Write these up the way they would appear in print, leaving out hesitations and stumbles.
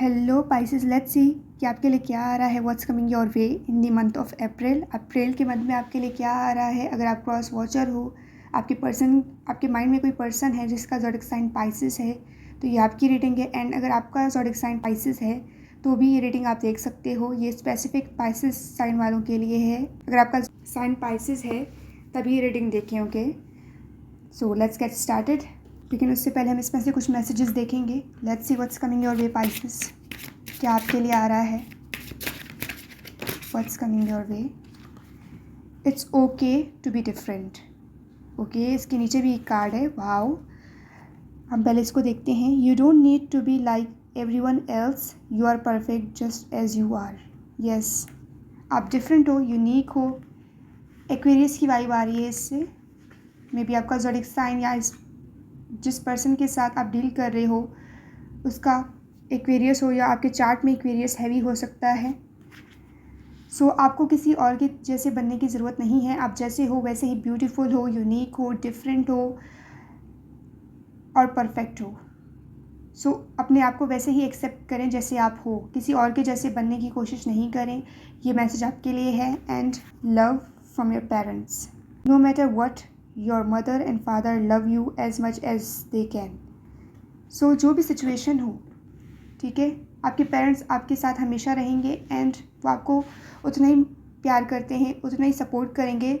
Hello Pisces, let's see कि आपके लिए क्या आ रहा है। What's coming your way in the month of April के मंथ में आपके लिए क्या आ रहा है। अगर आप क्रॉस वॉचर हो, आपके माइंड में कोई पर्सन है जिसका ज़ोडिक साइन पाइसेस है, तो ये आपकी रीडिंग है। एंड अगर आपका ज़ोडिक साइन पाइसेस है तो भी ये रीडिंग आप देख सकते हो। ये स्पेसिफिक पाइसेस साइन वालों के लिए है। अगर आपका साइन पाइसेस है तभी ये रीडिंग देखें। Okay, so let's get started. लेकिन उससे पहले हम इसमें से कुछ मैसेजेस देखेंगे। Let's see what's coming your way Pisces, क्या आपके लिए आ रहा है। What's coming your way, it's okay to be different. Okay, इसके नीचे भी एक कार्ड है। वाओ, हम पहले इसको देखते हैं। You don't need to be like everyone else, you are perfect just as you are. Yes, आप डिफरेंट हो, यूनिक हो। एक्वेरियस की वाइब आ रही है इससे। मे बी आपका ज़ोडिक साइन या जिस पर्सन के साथ आप डील कर रहे हो उसका एक्वेरियस हो, या आपके चार्ट में एक्वेरियस हैवी हो सकता है। सो आपको किसी और के जैसे बनने की ज़रूरत नहीं है। आप जैसे हो वैसे ही ब्यूटीफुल हो, यूनिक हो, डिफरेंट हो और परफेक्ट हो। सो अपने आप को वैसे ही एक्सेप्ट करें जैसे आप हो, किसी और के जैसे बनने की कोशिश नहीं करें। ये मैसेज आपके लिए है। And love from your parents, no matter what, your mother and father love you as much as they can. So जो भी सिचुएशन हो, ठीक है, आपके पेरेंट्स आपके साथ हमेशा रहेंगे एंड वो आपको उतना ही प्यार करते हैं, उतना ही सपोर्ट करेंगे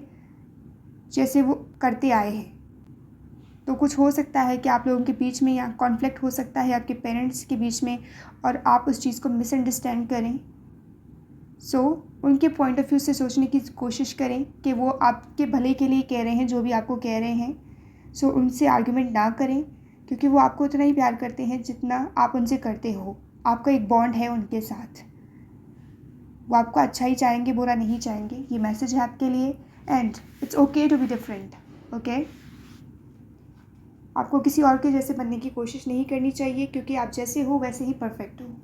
जैसे वो करते आए हैं। तो कुछ हो सकता है कि आप लोगों के बीच में या कॉन्फ्लिक्ट हो सकता है आपके पेरेंट्स के बीच में, और आप उस चीज़ को मिसअंडरस्टैंड करें। सो उनके पॉइंट ऑफ व्यू से सोचने की कोशिश करें कि वो आपके भले के लिए कह रहे हैं जो भी आपको कह रहे हैं। सो उनसे आर्ग्यूमेंट ना करें, क्योंकि वो आपको उतना ही प्यार करते हैं जितना आप उनसे करते हो। आपका एक बॉन्ड है उनके साथ, वो आपको अच्छा ही चाहेंगे, बुरा नहीं चाहेंगे। ये मैसेज है आपके लिए। And it's okay to be different. Okay, आपको किसी और के जैसे बनने की कोशिश नहीं करनी चाहिए, क्योंकि आप जैसे हो वैसे ही परफेक्ट हो।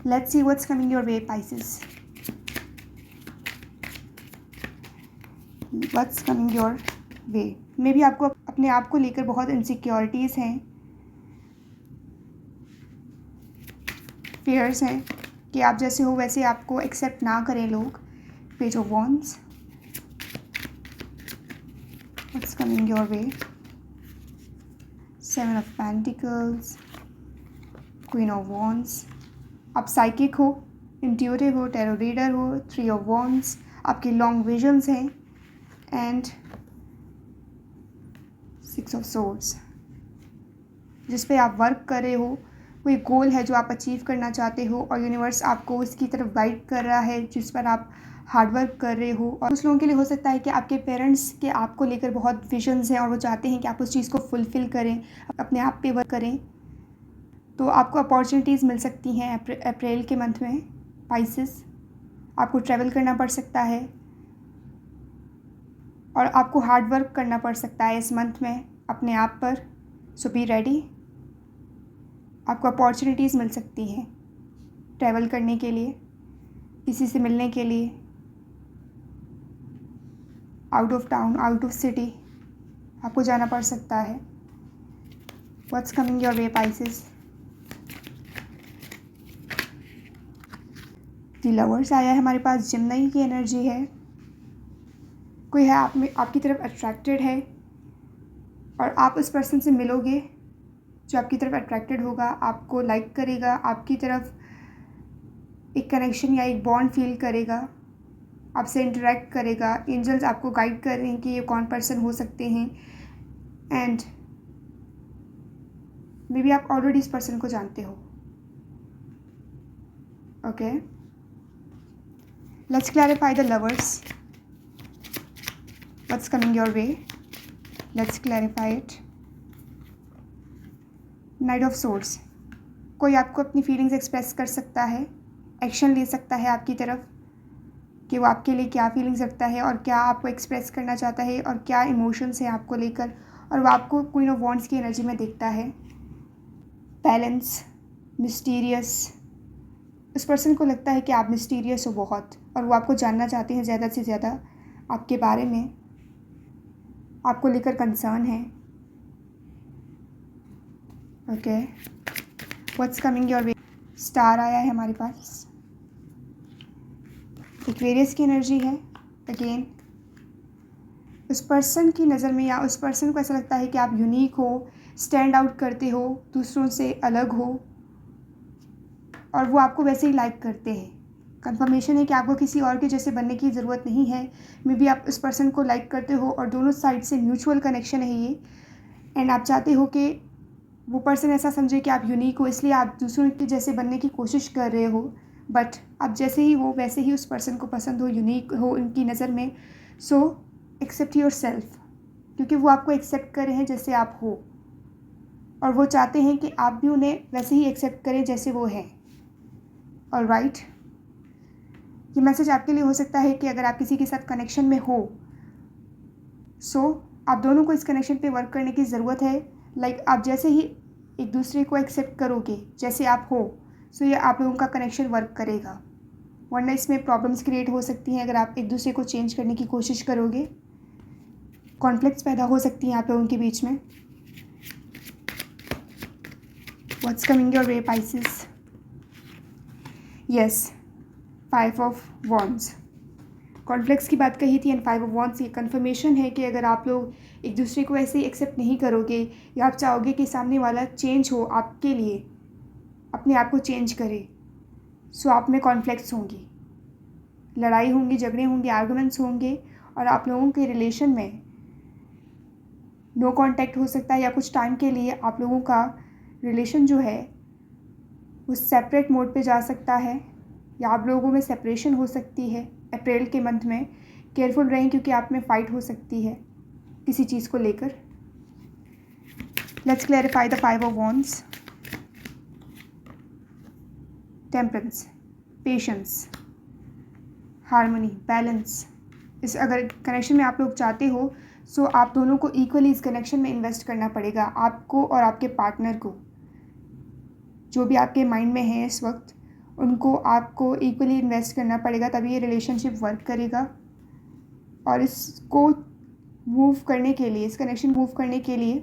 Let's see what's coming your way Pisces, what's coming your way. May be आपको अपने आप को लेकर बहुत इनसिक्योरिटीज़ हैं, फियर्स हैं कि आप जैसे हो वैसे आपको एक्सेप्ट ना करें लोग। Page of wands, what's coming your way, seven of pentacles, queen of wands. आप साइकिक हो, इंट्यूटिव हो, टैरो रीडर हो। थ्री ऑफ वॉन्ड्स, आपके लॉन्ग विजन्स हैं। एंड सिक्स ऑफ सोर्ड्स, जिस पे आप वर्क कर रहे हो, कोई गोल है जो आप अचीव करना चाहते हो और यूनिवर्स आपको उसकी तरफ गाइड कर रहा है, जिस पर आप हार्ड वर्क कर रहे हो। और कुछ लोगों के लिए हो सकता है कि आपके पेरेंट्स के आपको लेकर बहुत विजन्स हैं और वो चाहते हैं कि आप उस चीज़ को फुलफ़िल करें, अपने आप पे वर्क करें। तो आपको अपॉर्चुनिटीज़ मिल सकती हैं अप्रैल के मंथ में पाइसेस। आपको ट्रैवल करना पड़ सकता है और आपको हार्ड वर्क करना पड़ सकता है इस मंथ में अपने आप पर। सो बी रेडी। आपको अपॉर्चुनिटीज़ मिल सकती हैं ट्रैवल करने के लिए, किसी से मिलने के लिए, out of town, out of city आपको जाना पड़ सकता है। What's coming your way Pisces, the lovers आया है हमारे पास। जिम्नाई की एनर्जी है। कोई है आप में आपकी तरफ अट्रैक्टेड है और आप उस पर्सन से मिलोगे जो आपकी तरफ अट्रैक्टेड होगा, आपको लाइक करेगा, आपकी तरफ एक कनेक्शन या एक बॉन्ड फील करेगा, आपसे इंटरेक्ट करेगा। एंजल्स आपको गाइड कर रहे हैं कि ये कौन पर्सन हो सकते हैं। एंड मे बी आप ऑलरेडी इस पर्सन को जानते हो। Okay, let's clarify the lovers, what's coming your way, let's clarify it. Night of swords, कोई आपको अपनी फीलिंग्स एक्सप्रेस कर सकता है, एक्शन ले सकता है आपकी तरफ कि वो आपके लिए क्या फीलिंग्स रखता है और क्या आपको एक्सप्रेस करना चाहता है और क्या इमोशंस हैं आपको लेकर, और वो आपको क्वीन ऑफ वॉन्ड्स की एनर्जी में देखता है। बैलेंस, मिस्टीरियस, उस पर्सन को लगता है कि आप मिस्टीरियस हो बहुत, और वो आपको जानना चाहते हैं ज़्यादा से ज़्यादा आपके बारे में, आपको लेकर कंसर्न है। Okay, what's coming your way, star आया है हमारे पास, एक्वेरियस की एनर्जी है। अगेन उस पर्सन की नज़र में या उस पर्सन को ऐसा लगता है कि आप यूनिक हो, स्टैंड आउट करते हो, दूसरों से अलग हो, और वो आपको वैसे ही लाइक करते हैं। कंफर्मेशन है कि आपको किसी और के जैसे बनने की ज़रूरत नहीं है। मे बी आप उस पर्सन को लाइक करते हो और दोनों साइड से म्यूचुअल कनेक्शन है ये, एंड आप चाहते हो कि वो पर्सन ऐसा समझे कि आप यूनिक हो, इसलिए आप दूसरों के जैसे बनने की कोशिश कर रहे हो। बट आप जैसे ही हो वैसे ही उस पर्सन को पसंद हो, यूनिक हो उनकी नज़र में। सो एक्सेप्ट योर सेल्फ, क्योंकि वो आपको एक्सेप्ट कर रहे हैं जैसे आप हो, और वो चाहते हैं कि आप भी उन्हें वैसे ही एक्सेप्ट करें जैसे वो हैं। ऑलराइट, ये मैसेज आपके लिए हो सकता है कि अगर आप किसी के साथ कनेक्शन में हो, सो आप दोनों को इस कनेक्शन पे वर्क करने की ज़रूरत है। लाइक आप जैसे ही एक दूसरे को एक्सेप्ट करोगे जैसे आप हो, सो ये आप लोगों का कनेक्शन वर्क करेगा। वरना इसमें प्रॉब्लम्स क्रिएट हो सकती हैं अगर आप एक दूसरे को चेंज करने की कोशिश करोगे। कॉन्फ्लिक्ट्स पैदा हो सकती हैं आप लोगों के बीच में। What's coming your way Pisces? Yes, 5 of wands. Conflicts की बात कही थी, एंड 5 ऑफ वॉन्ड्स ये कन्फर्मेशन है कि अगर आप लोग एक दूसरे को ऐसे ही एक्सेप्ट नहीं करोगे या आप चाहोगे कि सामने वाला चेंज हो आपके लिए, अपने आप को चेंज करे, सो आप में कॉन्फ्लिक्ट्स होंगी, लड़ाई होंगी, झगड़े होंगे, आर्गुमेंट्स होंगे, और आप लोगों के रिलेशन में नो कांटेक्ट हो सकता है, या कुछ टाइम के लिए आप लोगों का रिलेशन जो है वो सेपरेट मोड पे जा सकता है, या आप लोगों में सेपरेशन हो सकती है अप्रैल के मंथ में। केयरफुल रहें क्योंकि आप में फ़ाइट हो सकती है किसी चीज़ को लेकर। Let's clarify the 5 of wands. Temperance, patience, harmony, balance. इस अगर कनेक्शन में आप लोग चाहते हो, सो आप दोनों को इक्वली इस कनेक्शन में इन्वेस्ट करना पड़ेगा, आपको और आपके पार्टनर को। जो भी आपके माइंड में है इस वक्त, उनको आपको इक्वली इन्वेस्ट करना पड़ेगा, तभी ये रिलेशनशिप वर्क करेगा। और इसको मूव करने के लिए, इस कनेक्शन मूव करने के लिए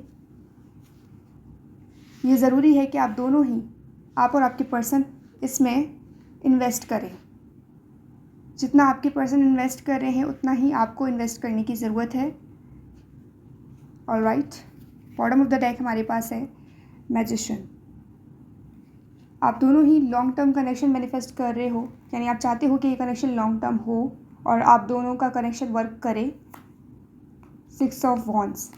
ये ज़रूरी है कि आप दोनों ही, आप और आपके पर्सन, इसमें इन्वेस्ट करें। जितना आपके पर्सन इन्वेस्ट कर रहे हैं उतना ही आपको इन्वेस्ट करने की ज़रूरत है। Alright, bottom of the deck हमारे पास है मैजिशियन। आप दोनों ही लॉन्ग टर्म कनेक्शन मैनिफेस्ट कर रहे हो, यानी आप चाहते हो कि ये कनेक्शन लॉन्ग टर्म हो और आप दोनों का कनेक्शन वर्क करे। 6 ऑफ वॉन्ड्स,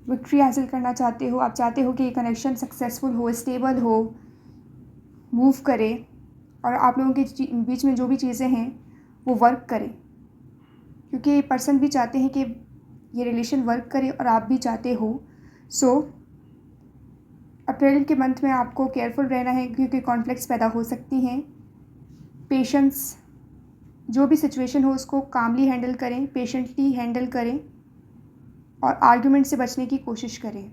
विक्ट्री हासिल करना चाहते हो, आप चाहते हो कि ये कनेक्शन सक्सेसफुल हो, स्टेबल हो, मूव करे, और आप लोगों के बीच में जो भी चीज़ें हैं वो वर्क करें, क्योंकि ये पर्सन भी चाहते हैं कि ये रिलेशन वर्क करे और आप भी चाहते हो। सो अप्रैल के मंथ में आपको केयरफुल रहना है क्योंकि कॉन्फ्लिक्ट्स पैदा हो सकती हैं। पेशेंस, जो भी सिचुएशन हो उसको कामली हैंडल करें, पेशेंटली हैंडल करें, और आर्ग्यूमेंट से बचने की कोशिश करें।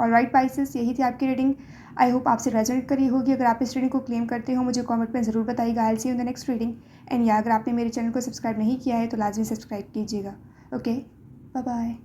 ऑलराइट पाइसेस, यही थी आपकी रीडिंग। आई होप आपसे रेजोनेट करी होगी। अगर आप इस रीडिंग को क्लेम करते हो मुझे कमेंट में ज़रूर बताइएगा। I will see you in the next reading. And या अगर आपने मेरे चैनल को सब्सक्राइब नहीं किया है तो लाजमी सब्सक्राइब कीजिएगा। Okay, bye bye.